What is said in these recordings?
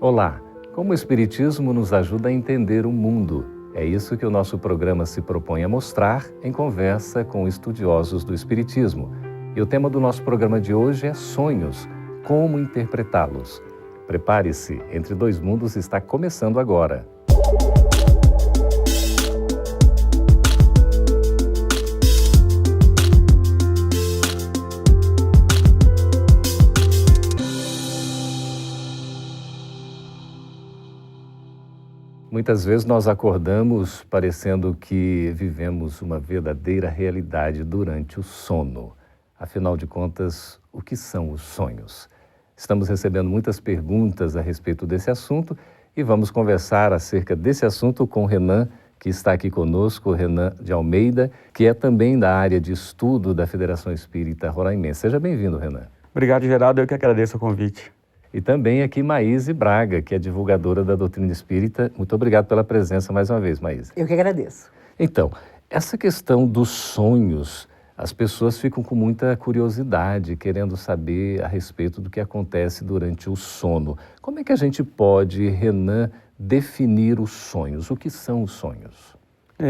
Olá! Como o Espiritismo nos ajuda a entender o mundo? É isso que o nosso programa se propõe a mostrar em conversa com estudiosos do Espiritismo. E o tema do nosso programa de hoje é sonhos, como interpretá-los. Prepare-se, Entre Dois Mundos está começando agora. Muitas vezes nós acordamos parecendo que vivemos uma verdadeira realidade durante o sono. Afinal de contas, o que são os sonhos? Estamos recebendo muitas perguntas a respeito desse assunto e vamos conversar acerca desse assunto com o Renan, que está aqui conosco, o Renan de Almeida, que é também da área de estudo da Federação Espírita Roraimense. Seja bem-vindo, Renan. Obrigado, Geraldo. Eu que agradeço o convite. E também aqui Maíse Braga, que é divulgadora da doutrina espírita. Muito obrigado pela presença mais uma vez, Maíse. Eu que agradeço. Então, essa questão dos sonhos, as pessoas ficam com muita curiosidade, querendo saber a respeito do que acontece durante o sono. Como é que a gente pode, Renan, definir os sonhos? O que são os sonhos?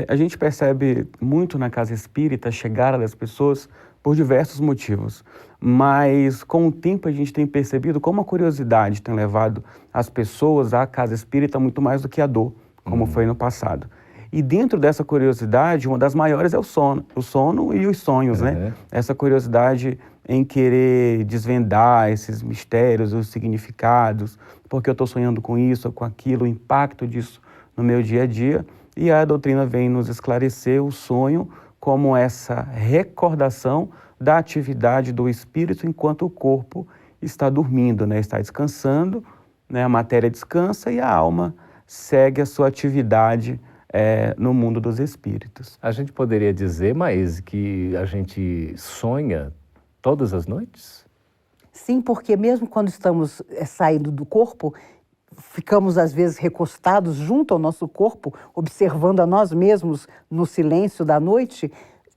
A gente percebe muito na casa espírita a chegada das pessoas por diversos motivos, mas com o tempo a gente tem percebido como a curiosidade tem levado as pessoas à casa espírita muito mais do que a dor, como foi no passado. E dentro dessa curiosidade, uma das maiores é o sono e os sonhos, né? Essa curiosidade em querer desvendar esses mistérios, os significados, porque eu estou sonhando com isso ou com aquilo, o impacto disso no meu dia a dia. E a doutrina vem nos esclarecer o sonho como essa recordação da atividade do espírito enquanto o corpo está dormindo, né? Está descansando, né? A matéria descansa e a alma segue a sua atividade no mundo dos espíritos. A gente poderia dizer, Maíse, que a gente sonha todas as noites? Sim, porque mesmo quando estamos saindo do corpo, ficamos às vezes recostados junto ao nosso corpo, observando a nós mesmos no silêncio da noite,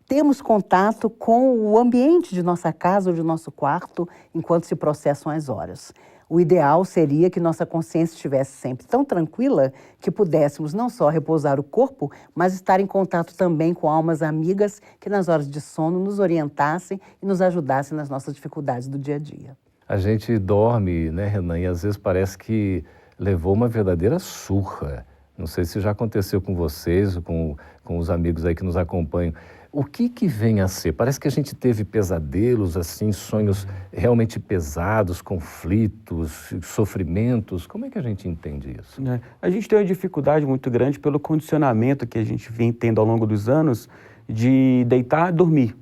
temos contato com o ambiente de nossa casa ou de nosso quarto enquanto se processam as horas. O ideal seria que nossa consciência estivesse sempre tão tranquila que pudéssemos não só repousar o corpo, mas estar em contato também com almas amigas que nas horas de sono nos orientassem e nos ajudassem nas nossas dificuldades do dia a dia. A gente dorme, né, Renan, e às vezes parece que levou uma verdadeira surra. Não sei se já aconteceu com vocês, com os amigos aí que nos acompanham. O que vem a ser? Parece que a gente teve pesadelos, assim, sonhos realmente pesados, conflitos, sofrimentos. Como é que a gente entende isso? A gente tem uma dificuldade muito grande pelo condicionamento que a gente vem tendo ao longo dos anos de deitar e dormir,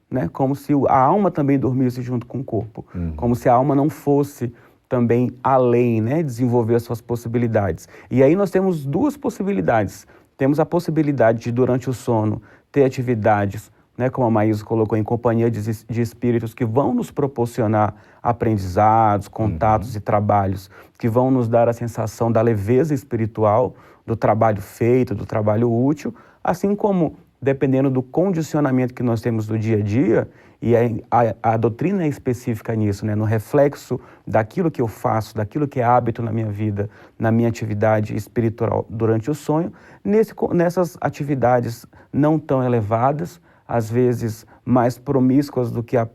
né? Como se a alma também dormisse junto com o corpo, como se a alma não fosse também além, né? Desenvolver as suas possibilidades. E aí nós temos duas possibilidades. Temos a possibilidade de, durante o sono, ter atividades, né, como a Maísa colocou, em companhia de espíritos que vão nos proporcionar aprendizados, contatos e trabalhos que vão nos dar a sensação da leveza espiritual, do trabalho feito, do trabalho útil, assim como, dependendo do condicionamento que nós temos do dia a dia, e a doutrina é específica nisso, né, no reflexo daquilo que eu faço, daquilo que é hábito na minha vida, na minha atividade espiritual durante o sonho, nessas atividades não tão elevadas, às vezes mais promíscuas do que a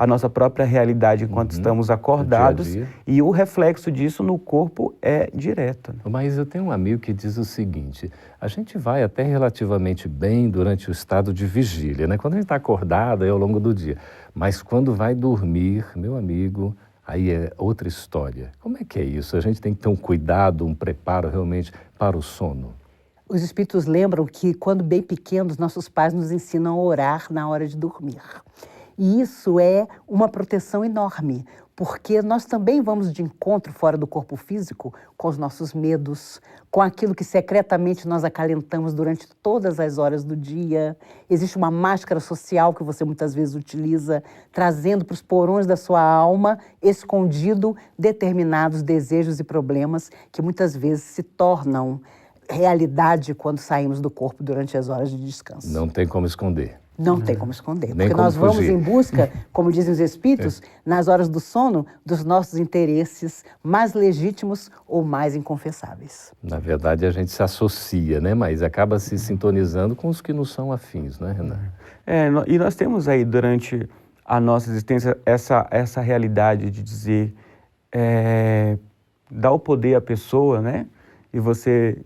nossa própria realidade enquanto estamos acordados, dia a dia. E o reflexo disso no corpo é direto. Mas eu tenho um amigo que diz o seguinte: a gente vai até relativamente bem durante o estado de vigília, né? Quando a gente está acordado aí ao longo do dia, mas quando vai dormir, meu amigo, aí é outra história. Como é que é isso? A gente tem que ter um cuidado, um preparo realmente para o sono? Os espíritos lembram que, quando bem pequenos, nossos pais nos ensinam a orar na hora de dormir. E isso é uma proteção enorme, porque nós também vamos de encontro fora do corpo físico com os nossos medos, com aquilo que secretamente nós acalentamos durante todas as horas do dia. Existe uma máscara social que você muitas vezes utiliza, trazendo para os porões da sua alma, escondido, determinados desejos e problemas que muitas vezes se tornam realidade quando saímos do corpo durante as horas de descanso. Não tem como esconder. Não tem como esconder, Nem porque como nós vamos fugir. em busca, como dizem os espíritos, nas horas do sono, dos nossos interesses mais legítimos ou mais inconfessáveis. Na verdade, a gente se associa, né? Mas acaba se sintonizando com os que não são afins, né, Renan? E nós temos aí, durante a nossa existência, essa realidade de dizer, dar o poder à pessoa, né? E você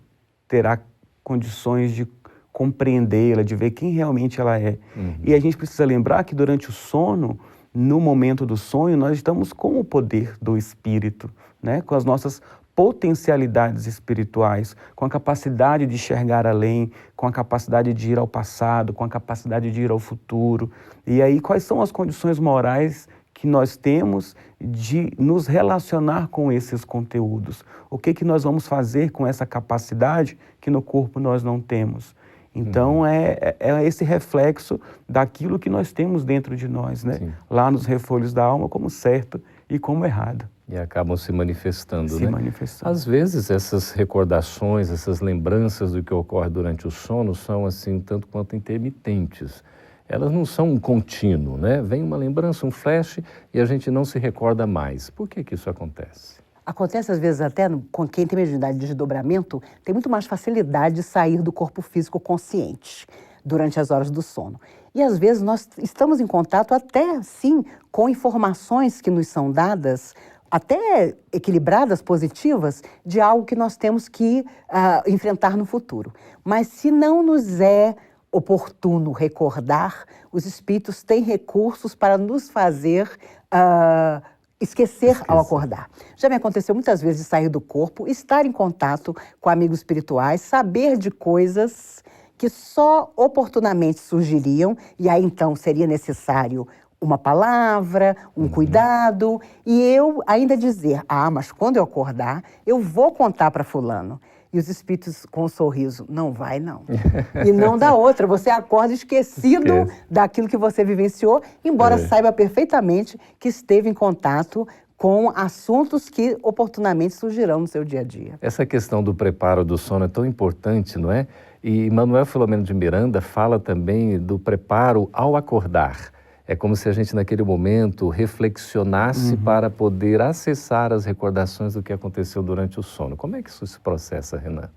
terá condições de compreendê-la, de ver quem realmente ela é. E a gente precisa lembrar que durante o sono, no momento do sonho, nós estamos com o poder do espírito, né? Com as nossas potencialidades espirituais, com a capacidade de enxergar além, com a capacidade de ir ao passado, com a capacidade de ir ao futuro. E aí, quais são as condições morais que nós temos de nos relacionar com esses conteúdos? O que nós vamos fazer com essa capacidade que no corpo nós não temos? Então, é esse reflexo daquilo que nós temos dentro de nós, né? Sim. Lá nos refolhos da alma, como certo e como errado. E acabam se manifestando, né? Manifestando. Às vezes, essas recordações, essas lembranças do que ocorre durante o sono são, assim, tanto quanto intermitentes. Elas não são um contínuo, né? Vem uma lembrança, um flash, e a gente não se recorda mais. Por que isso acontece? Acontece, às vezes, até com quem tem mediunidade de desdobramento, tem muito mais facilidade de sair do corpo físico consciente durante as horas do sono. E, às vezes, nós estamos em contato até, sim, com informações que nos são dadas, até equilibradas, positivas, de algo que nós temos que enfrentar no futuro. Mas, se não nos é oportuno recordar, os espíritos têm recursos para nos fazer esquecer ao acordar. Já me aconteceu muitas vezes de sair do corpo, estar em contato com amigos espirituais, saber de coisas que só oportunamente surgiriam, e aí então seria necessário uma palavra, um cuidado, e eu ainda dizer, mas quando eu acordar, eu vou contar para fulano. E os espíritos com um sorriso, não vai não. E não dá outra, você acorda esquecido daquilo que você vivenciou, embora saiba perfeitamente que esteve em contato com assuntos que oportunamente surgirão no seu dia a dia. Essa questão do preparo do sono é tão importante, não é? E Manuel Filomeno de Miranda fala também do preparo ao acordar. É como se a gente, naquele momento, reflexionasse para poder acessar as recordações do que aconteceu durante o sono. Como é que isso se processa, Renan?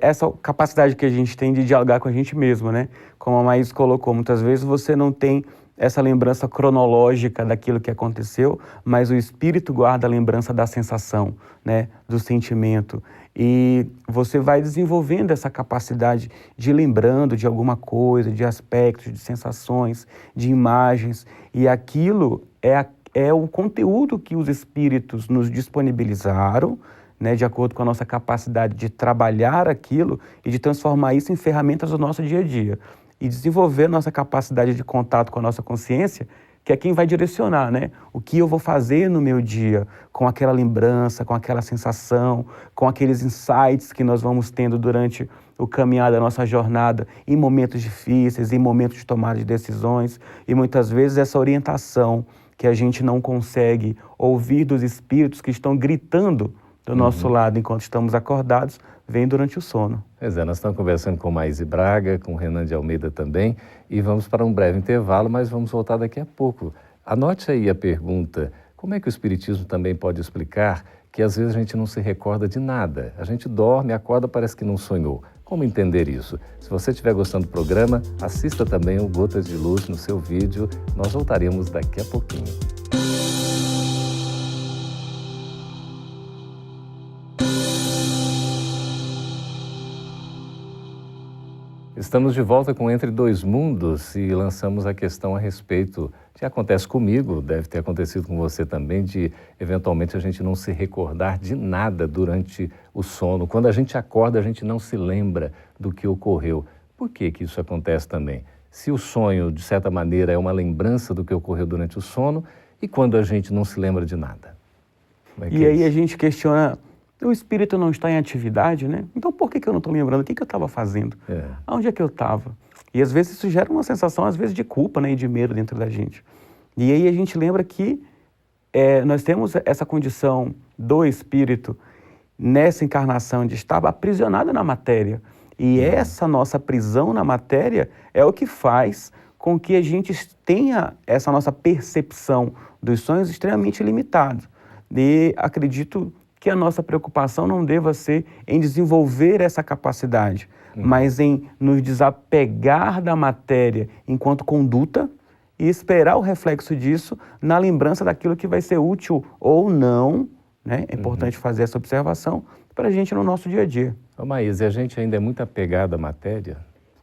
Essa capacidade que a gente tem de dialogar com a gente mesmo, né? Como a Maís colocou, muitas vezes você não tem essa lembrança cronológica daquilo que aconteceu, mas o espírito guarda a lembrança da sensação, né? Do sentimento. E você vai desenvolvendo essa capacidade de ir lembrando de alguma coisa, de aspectos, de sensações, de imagens. E aquilo é o conteúdo que os espíritos nos disponibilizaram, né, de acordo com a nossa capacidade de trabalhar aquilo e de transformar isso em ferramentas do nosso dia a dia. E desenvolver nossa capacidade de contato com a nossa consciência, que é quem vai direcionar, né? O que eu vou fazer no meu dia com aquela lembrança, com aquela sensação, com aqueles insights que nós vamos tendo durante o caminhar da nossa jornada, em momentos difíceis, em momentos de tomada de decisões. E muitas vezes essa orientação que a gente não consegue ouvir dos espíritos que estão gritando do nosso lado enquanto estamos acordados, vem durante o sono. Pois é, nós estamos conversando com Maíse Braga, com Renan de Almeida também, e vamos para um breve intervalo, mas vamos voltar daqui a pouco. Anote aí a pergunta, como é que o Espiritismo também pode explicar que às vezes a gente não se recorda de nada? A gente dorme, acorda, parece que não sonhou. Como entender isso? Se você estiver gostando do programa, assista também o Gotas de Luz no seu vídeo. Nós voltaremos daqui a pouquinho. Estamos de volta com Entre Dois Mundos e lançamos a questão a respeito que acontece comigo, deve ter acontecido com você também, de eventualmente a gente não se recordar de nada durante o sono. Quando a gente acorda, a gente não se lembra do que ocorreu. Por que isso acontece também? Se o sonho, de certa maneira, é uma lembrança do que ocorreu durante o sono, e quando a gente não se lembra de nada? E aí a gente questiona... O espírito não está em atividade, né? Então por que eu não estou lembrando? O que eu estava fazendo? Onde é que eu estava? E às vezes isso gera uma sensação, às vezes, de culpa, né? E de medo dentro da gente. E aí a gente lembra que nós temos essa condição do espírito nessa encarnação de estar aprisionado na matéria. E essa nossa prisão na matéria é o que faz com que a gente tenha essa nossa percepção dos sonhos extremamente limitado. E acredito que a nossa preocupação não deva ser em desenvolver essa capacidade, mas em nos desapegar da matéria enquanto conduta e esperar o reflexo disso na lembrança daquilo que vai ser útil ou não, né? É importante fazer essa observação para a gente no nosso dia a dia. Ô, Maísa, e a gente ainda é muito apegado à matéria?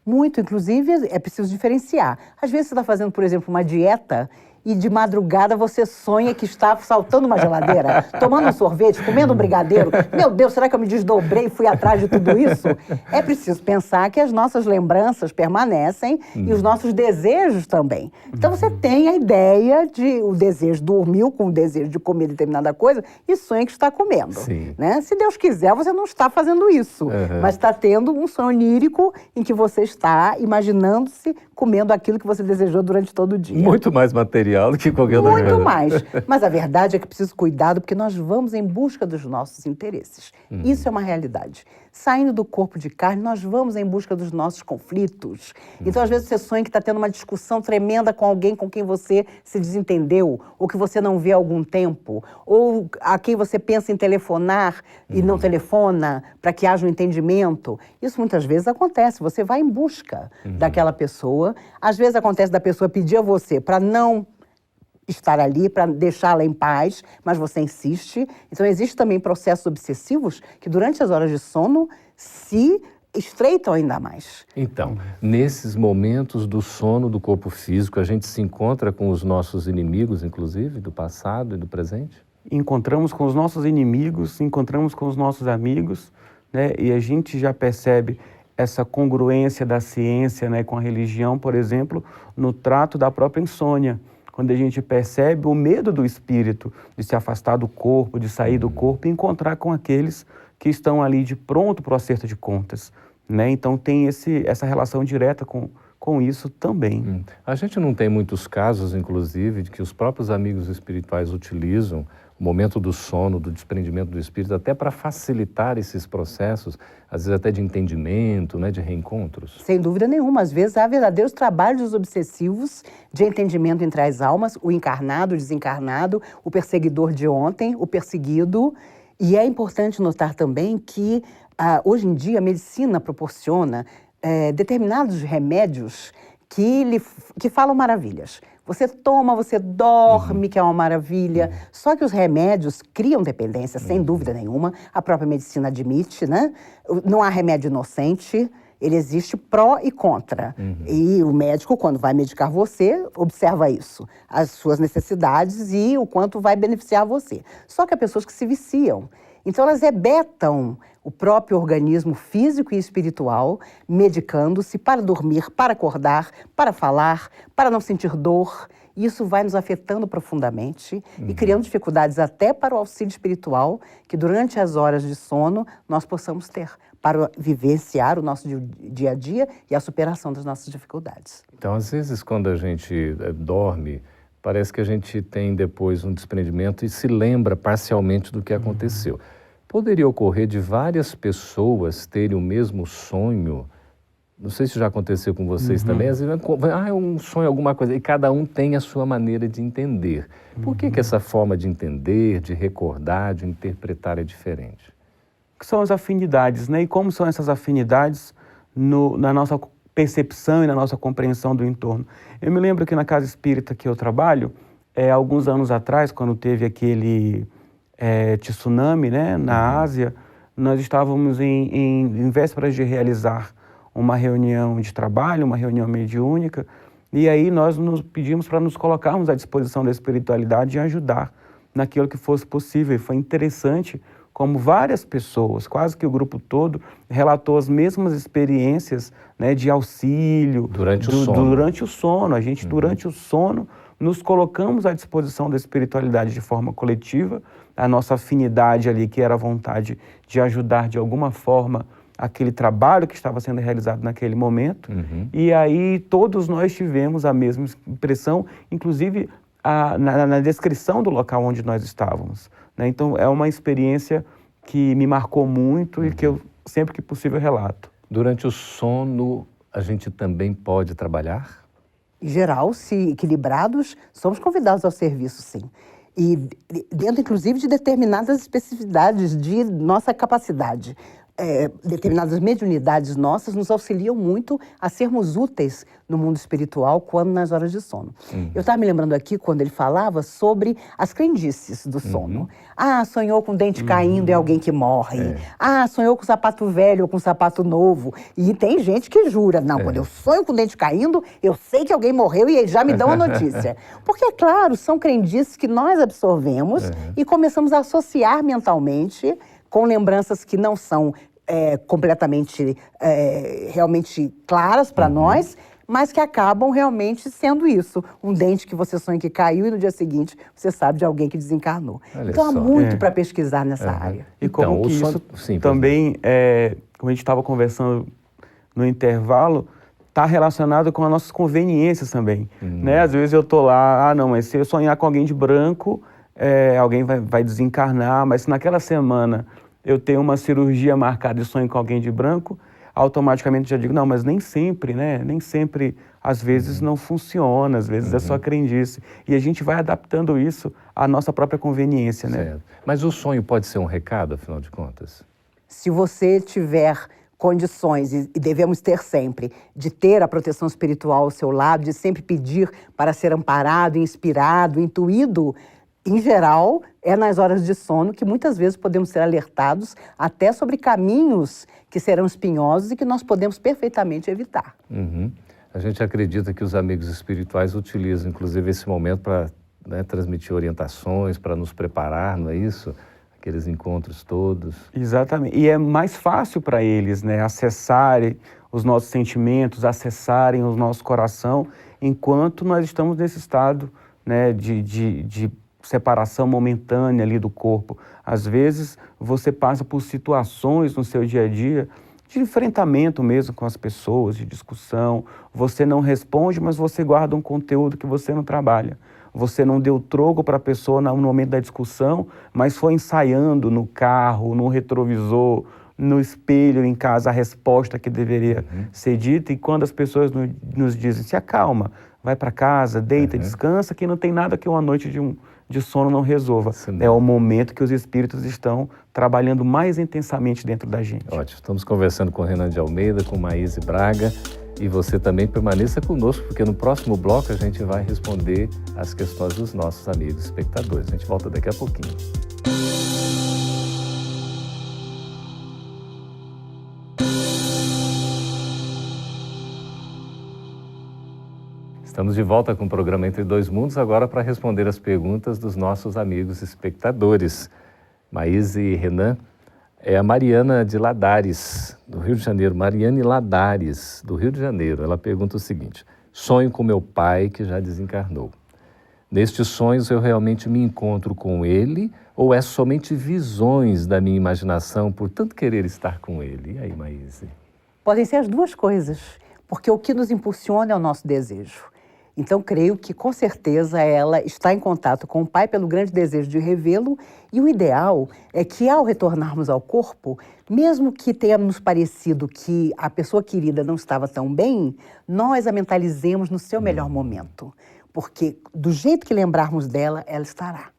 Muito, inclusive, é preciso diferenciar. Às vezes você está fazendo, por exemplo, uma dieta e de madrugada você sonha que está saltando uma geladeira, tomando um sorvete, comendo um brigadeiro. Meu Deus, será que eu me desdobrei e fui atrás de tudo isso? É preciso pensar que as nossas lembranças permanecem e os nossos desejos também. Então você tem a ideia de o desejo, dormiu com o desejo de comer determinada coisa e sonha que está comendo. Né? Se Deus quiser, você não está fazendo isso, mas está tendo um sonho onírico em que você está imaginando-se comendo aquilo que você desejou durante todo o dia. Muito mais material do que qualquer outra coisa. Muito mais. Mas a verdade é que é preciso cuidado porque nós vamos em busca dos nossos interesses. Isso é uma realidade. Saindo do corpo de carne, nós vamos em busca dos nossos conflitos. Então, às vezes, você sonha que está tendo uma discussão tremenda com alguém com quem você se desentendeu, ou que você não vê há algum tempo, ou a quem você pensa em telefonar e não telefona para que haja um entendimento. Isso muitas vezes acontece. Você vai em busca daquela pessoa. Às vezes acontece da pessoa pedir a você para não estar ali, para deixá-la em paz, mas você insiste. Então, existem também processos obsessivos que, durante as horas de sono, se estreitam ainda mais. Então, nesses momentos do sono do corpo físico, a gente se encontra com os nossos inimigos, inclusive, do passado e do presente? Encontramos com os nossos inimigos, encontramos com os nossos amigos, né? E a gente já percebe essa congruência da ciência, né, com a religião, por exemplo, no trato da própria insônia. Quando a gente percebe o medo do espírito de se afastar do corpo, de sair do corpo e encontrar com aqueles que estão ali de pronto para o acerto de contas, né? Então tem essa relação direta com isso também. A gente não tem muitos casos, inclusive, de que os próprios amigos espirituais utilizam o momento do sono, do desprendimento do espírito, até para facilitar esses processos, às vezes até de entendimento, né, de reencontros? Sem dúvida nenhuma. Às vezes há verdadeiros trabalhos obsessivos de entendimento entre as almas, o encarnado, o desencarnado, o perseguidor de ontem, o perseguido. E é importante notar também que, hoje em dia, a medicina proporciona determinados remédios que falam maravilhas. Você toma, você dorme, que é uma maravilha. Só que os remédios criam dependência, sem dúvida nenhuma. A própria medicina admite, né? Não há remédio inocente, ele existe pró e contra. E o médico, quando vai medicar você, observa isso, as suas necessidades e o quanto vai beneficiar você. Só que há pessoas que se viciam. Então, elas rebetam o próprio organismo físico e espiritual, medicando-se para dormir, para acordar, para falar, para não sentir dor. Isso vai nos afetando profundamente e criando dificuldades até para o auxílio espiritual que, durante as horas de sono, nós possamos ter para vivenciar o nosso dia a dia e a superação das nossas dificuldades. Então, às vezes, quando a gente dorme, parece que a gente tem depois um desprendimento e se lembra parcialmente do que aconteceu. Poderia ocorrer de várias pessoas terem o mesmo sonho? Não sei se já aconteceu com vocês também. Às vezes, é um sonho, alguma coisa, e cada um tem a sua maneira de entender. Por que essa forma de entender, de recordar, de interpretar é diferente? Que são as afinidades, né? E como são essas afinidades na nossa percepção e na nossa compreensão do entorno. Eu me lembro que na casa espírita que eu trabalho, alguns anos atrás, quando teve aquele tsunami, né, na Ásia, nós estávamos em vésperas de realizar uma reunião de trabalho, uma reunião mediúnica, e aí nós nos pedimos para nos colocarmos à disposição da espiritualidade e ajudar naquilo que fosse possível. E foi interessante como várias pessoas, quase que o grupo todo, relatou as mesmas experiências, né, de auxílio. Durante o sono. Durante o sono. A gente, durante o sono, nos colocamos à disposição da espiritualidade de forma coletiva. A nossa afinidade ali, que era a vontade de ajudar de alguma forma aquele trabalho que estava sendo realizado naquele momento. E aí todos nós tivemos a mesma impressão, inclusive na descrição do local onde nós estávamos, né? Então é uma experiência que me marcou muito e que eu sempre que possível relato. Durante o sono, a gente também pode trabalhar? Em geral, se equilibrados, somos convidados ao serviço, sim. E dentro, inclusive, de determinadas especificidades de nossa capacidade. Determinadas mediunidades nossas nos auxiliam muito a sermos úteis no mundo espiritual quando nas horas de sono. Eu estava me lembrando aqui quando ele falava sobre as crendices do sono. Ah, sonhou com o dente caindo e alguém que morre. Ah, sonhou com sapato velho ou com sapato novo. E tem gente que jura, não, quando eu sonho com o dente caindo, eu sei que alguém morreu e eles já me dão a notícia. Porque, é claro, são crendices que nós absorvemos e começamos a associar mentalmente com lembranças que não são completamente, realmente claras para nós, mas que acabam realmente sendo isso. Um dente que você sonha que caiu e no dia seguinte você sabe de alguém que desencarnou. Olha então há só. muito para pesquisar nessa área. E como Então, que isso também, como a gente estava conversando no intervalo, está relacionado com as nossas conveniências também. Né? Às vezes eu estou lá, não, mas se eu sonhar com alguém de branco, alguém vai desencarnar, mas se naquela semana eu tenho uma cirurgia marcada e sonho com alguém de branco, automaticamente já digo, não, mas nem sempre, né? Nem sempre, às vezes não funciona, às vezes é só crendice. E a gente vai adaptando isso à nossa própria conveniência, né? Certo. Mas o sonho pode ser um recado, afinal de contas? Se você tiver condições, e devemos ter sempre, de ter a proteção espiritual ao seu lado, de sempre pedir para ser amparado, inspirado, intuído, em geral, é nas horas de sono que muitas vezes podemos ser alertados até sobre caminhos que serão espinhosos e que nós podemos perfeitamente evitar. A gente acredita que os amigos espirituais utilizam, inclusive, esse momento para transmitir orientações, para nos preparar, não é isso? Aqueles encontros todos. Exatamente. E é mais fácil para eles, né, acessarem os nossos sentimentos, acessarem o nosso coração, enquanto nós estamos nesse estado, né, de separação momentânea ali do corpo. Às vezes você passa por situações no seu dia a dia de enfrentamento mesmo com as pessoas, de discussão. Você não responde, mas você guarda um conteúdo que você não trabalha. Você não deu troco para a pessoa no momento da discussão, mas foi ensaiando no carro, no retrovisor, no espelho em casa a resposta que deveria ser dita. E quando as pessoas nos dizem, se acalma, vai para casa, deita, descansa, que não tem nada que uma noite de sono não resolva. É o momento que os espíritos estão trabalhando mais intensamente dentro da gente. Ótimo. Estamos conversando com Renan de Almeida, com Maíse Braga, e você também permaneça conosco, porque no próximo bloco a gente vai responder as questões dos nossos amigos espectadores. A gente volta daqui a pouquinho. Estamos de volta com o programa Entre Dois Mundos, agora para responder as perguntas dos nossos amigos espectadores. Maíse e Renan, é a Mariana de Ladares, do Rio de Janeiro. Mariane Ladares, do Rio de Janeiro. Ela pergunta o seguinte: sonho com meu pai que já desencarnou. Nestes sonhos eu realmente me encontro com ele ou é somente visões da minha imaginação por tanto querer estar com ele? E aí, Maíse? Podem ser as duas coisas, porque o que nos impulsiona é o nosso desejo. Então, creio que, com certeza, ela está em contato com o pai pelo grande desejo de revê-lo, e o ideal é que, ao retornarmos ao corpo, mesmo que tenha nos parecido que a pessoa querida não estava tão bem, nós a mentalizemos no seu melhor momento, porque, do jeito que lembrarmos dela, ela estará.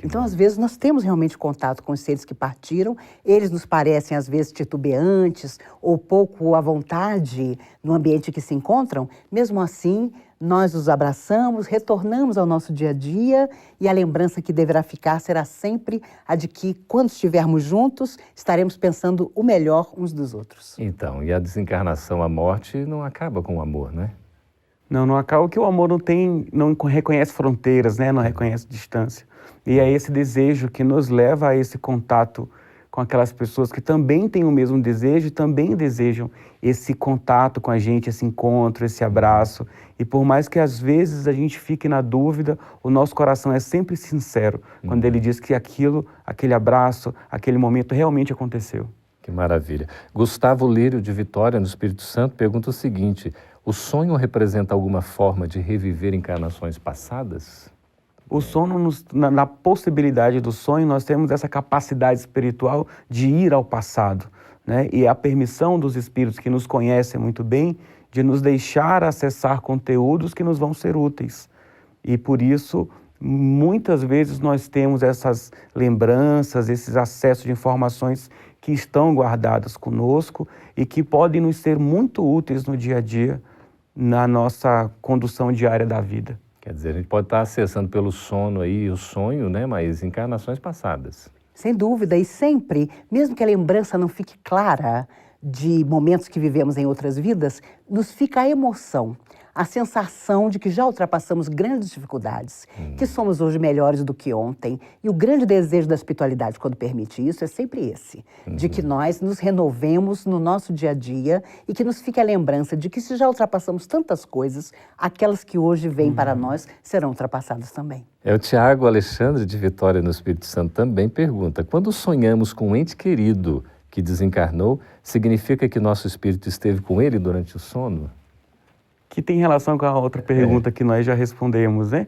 Então, às vezes, nós temos realmente contato com os seres que partiram, eles nos parecem, às vezes, titubeantes ou pouco à vontade no ambiente que se encontram. Mesmo assim, nós os abraçamos, retornamos ao nosso dia a dia e a lembrança que deverá ficar será sempre a de que, quando estivermos juntos, estaremos pensando o melhor uns dos outros. Então, e a desencarnação, a morte, não acaba com o amor, né? Não acaba, porque o amor não reconhece fronteiras, né? Não reconhece distância. E é esse desejo que nos leva a esse contato com aquelas pessoas que também têm o mesmo desejo e também desejam esse contato com a gente, esse encontro, esse abraço. E por mais que às vezes a gente fique na dúvida, o nosso coração é sempre sincero quando ele diz que aquele abraço, aquele momento realmente aconteceu. Que maravilha. Gustavo Lírio, de Vitória, no Espírito Santo, pergunta o seguinte: o sonho representa alguma forma de reviver encarnações passadas? O sono, na possibilidade do sonho, nós temos essa capacidade espiritual de ir ao passado, né? E a permissão dos espíritos que nos conhecem muito bem de nos deixar acessar conteúdos que nos vão ser úteis. E por isso, muitas vezes nós temos essas lembranças, esses acessos de informações que estão guardadas conosco e que podem nos ser muito úteis no dia a dia, na nossa condução diária da vida. Quer dizer, a gente pode estar acessando pelo sono aí o sonho, né? Mas encarnações passadas. Sem dúvida, e sempre, mesmo que a lembrança não fique clara de momentos que vivemos em outras vidas, nos fica a emoção, a sensação de que já ultrapassamos grandes dificuldades, que somos hoje melhores do que ontem. E o grande desejo da espiritualidade, quando permite isso, é sempre esse, de que nós nos renovemos no nosso dia a dia e que nos fique a lembrança de que se já ultrapassamos tantas coisas, aquelas que hoje vêm para nós serão ultrapassadas também. O Tiago Alexandre de Vitória no Espírito Santo também pergunta: quando sonhamos com um ente querido que desencarnou, significa que nosso espírito esteve com ele durante o sono? Que tem relação com a outra pergunta que nós já respondemos, né?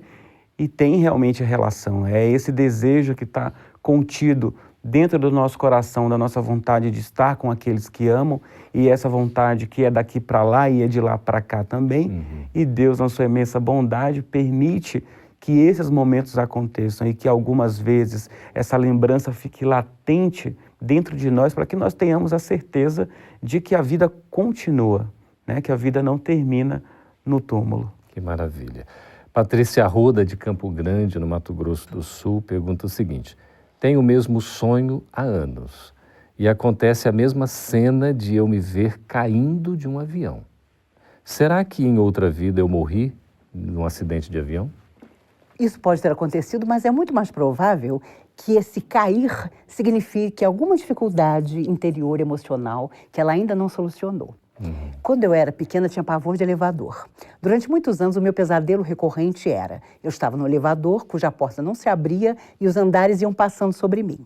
E tem realmente relação. É esse desejo que está contido dentro do nosso coração, da nossa vontade de estar com aqueles que amam, e essa vontade que é daqui para lá e é de lá para cá também. E Deus, na sua imensa bondade, permite que esses momentos aconteçam e que algumas vezes essa lembrança fique latente dentro de nós, para que nós tenhamos a certeza de que a vida continua, né? Que a vida não termina no túmulo. Que maravilha. Patrícia Arruda, de Campo Grande, no Mato Grosso do Sul, pergunta o seguinte: tenho o mesmo sonho há anos e acontece a mesma cena de eu me ver caindo de um avião. Será que em outra vida eu morri num acidente de avião? Isso pode ter acontecido, mas é muito mais provável que esse cair signifique alguma dificuldade interior emocional que ela ainda não solucionou. Quando eu era pequena, tinha pavor de elevador. Durante muitos anos, o meu pesadelo recorrente era: eu estava no elevador, cuja porta não se abria e os andares iam passando sobre mim.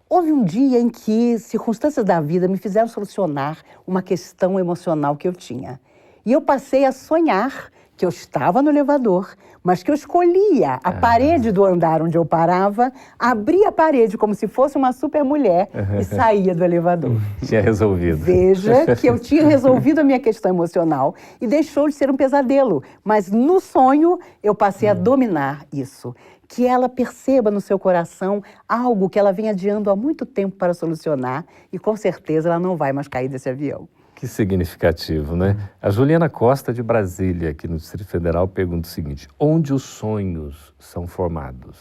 Houve um dia em que circunstâncias da vida me fizeram solucionar uma questão emocional que eu tinha. E eu passei a sonhar que eu estava no elevador, mas que eu escolhia a parede do andar onde eu parava, abria a parede como se fosse uma supermulher e saía do elevador. Tinha resolvido. Veja que eu tinha resolvido a minha questão emocional e deixou de ser um pesadelo. Mas no sonho eu passei a dominar isso. Que ela perceba no seu coração algo que ela vem adiando há muito tempo para solucionar e com certeza ela não vai mais cair desse avião. Que significativo, né? A Juliana Costa, de Brasília, aqui no Distrito Federal, pergunta o seguinte: onde os sonhos são formados?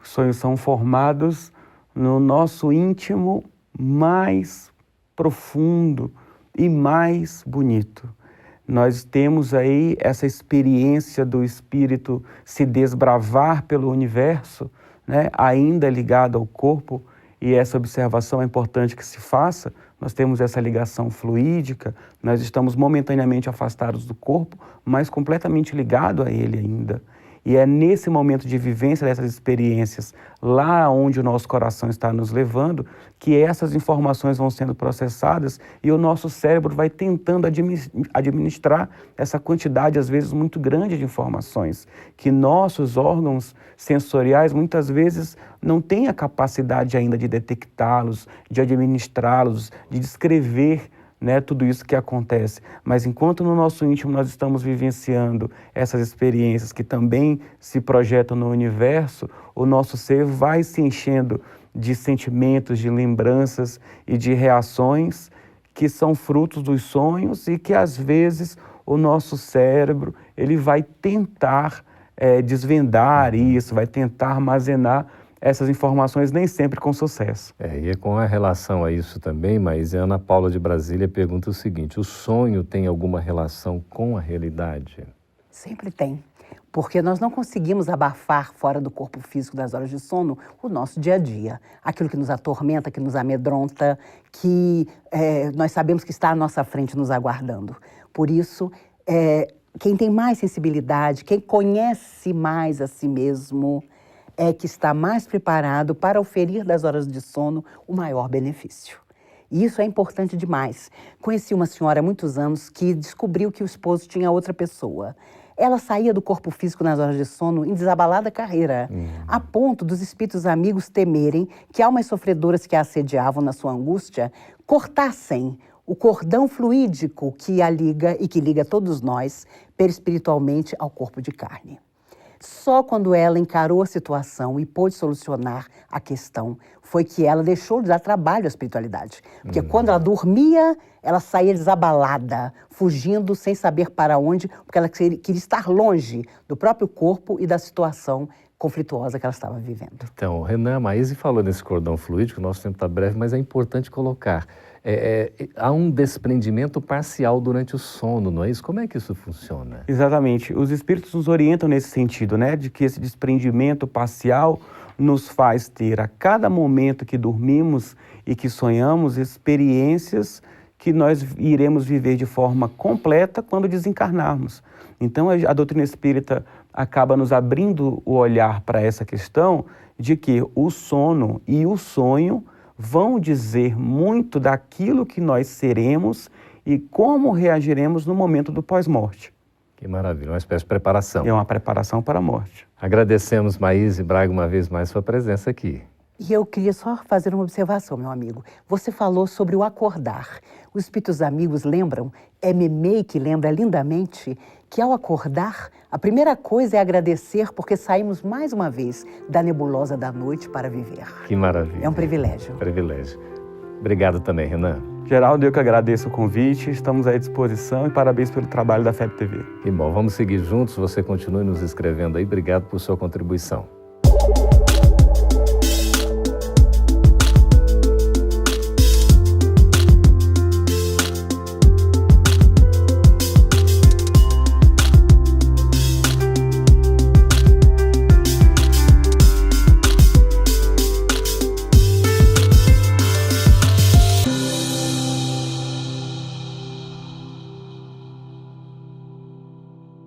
Os sonhos são formados no nosso íntimo mais profundo e mais bonito. Nós temos aí essa experiência do espírito se desbravar pelo universo, né? Ainda ligado ao corpo, e essa observação é importante que se faça. Nós temos essa ligação fluídica, nós estamos momentaneamente afastados do corpo, mas completamente ligados a ele ainda. E é nesse momento de vivência dessas experiências, lá onde o nosso coração está nos levando, que essas informações vão sendo processadas e o nosso cérebro vai tentando administrar essa quantidade, às vezes, muito grande de informações, que nossos órgãos sensoriais, muitas vezes, não têm a capacidade ainda de detectá-los, de administrá-los, de descrever, né, tudo isso que acontece. Mas enquanto no nosso íntimo nós estamos vivenciando essas experiências que também se projetam no universo, o nosso ser vai se enchendo de sentimentos, de lembranças e de reações que são frutos dos sonhos e que às vezes o nosso cérebro ele vai tentar desvendar isso, vai tentar armazenar essas informações, nem sempre com sucesso. E é com a relação a isso também, mas a Ana Paula de Brasília pergunta o seguinte: o sonho tem alguma relação com a realidade? Sempre tem, porque nós não conseguimos abafar fora do corpo físico das horas de sono o nosso dia a dia. Aquilo que nos atormenta, que nos amedronta, que nós sabemos que está à nossa frente nos aguardando. Por isso, quem tem mais sensibilidade, quem conhece mais a si mesmo, é que está mais preparado para oferir das horas de sono o maior benefício. E isso é importante demais. Conheci uma senhora há muitos anos que descobriu que o esposo tinha outra pessoa. ela saía do corpo físico nas horas de sono em desabalada carreira, a ponto dos espíritos amigos temerem que almas sofredoras que a assediavam na sua angústia cortassem o cordão fluídico que a liga e que liga todos nós perispiritualmente ao corpo de carne. Só quando ela encarou a situação e pôde solucionar a questão foi que ela deixou de dar trabalho à espiritualidade. Porque quando ela dormia, ela saía desabalada, fugindo sem saber para onde, porque ela queria estar longe do próprio corpo e da situação conflituosa que ela estava vivendo. Então, Renan, a Maíse falou nesse cordão fluídico, o nosso tempo está breve, mas é importante colocar. Há um desprendimento parcial durante o sono, não é isso? Como é que isso funciona? Exatamente. Os espíritos nos orientam nesse sentido, né? De que esse desprendimento parcial nos faz ter a cada momento que dormimos e que sonhamos experiências que nós iremos viver de forma completa quando desencarnarmos. Então a doutrina espírita acaba nos abrindo o olhar para essa questão de que o sono e o sonho vão dizer muito daquilo que nós seremos e como reagiremos no momento do pós-morte. Que maravilha, uma espécie de preparação. É uma preparação para a morte. Agradecemos, Maíse Braga, uma vez mais sua presença aqui. E eu queria só fazer uma observação, meu amigo. Você falou sobre o acordar. Os espíritos amigos lembram, Meimei que lembra lindamente, que ao acordar, a primeira coisa é agradecer porque saímos mais uma vez da nebulosa da noite para viver. Que maravilha. É um privilégio. Privilégio. Obrigado também, Renan. Geraldo, eu que agradeço o convite, estamos à disposição e parabéns pelo trabalho da FEB TV. Que bom, vamos seguir juntos, você continue nos escrevendo aí. Obrigado por sua contribuição.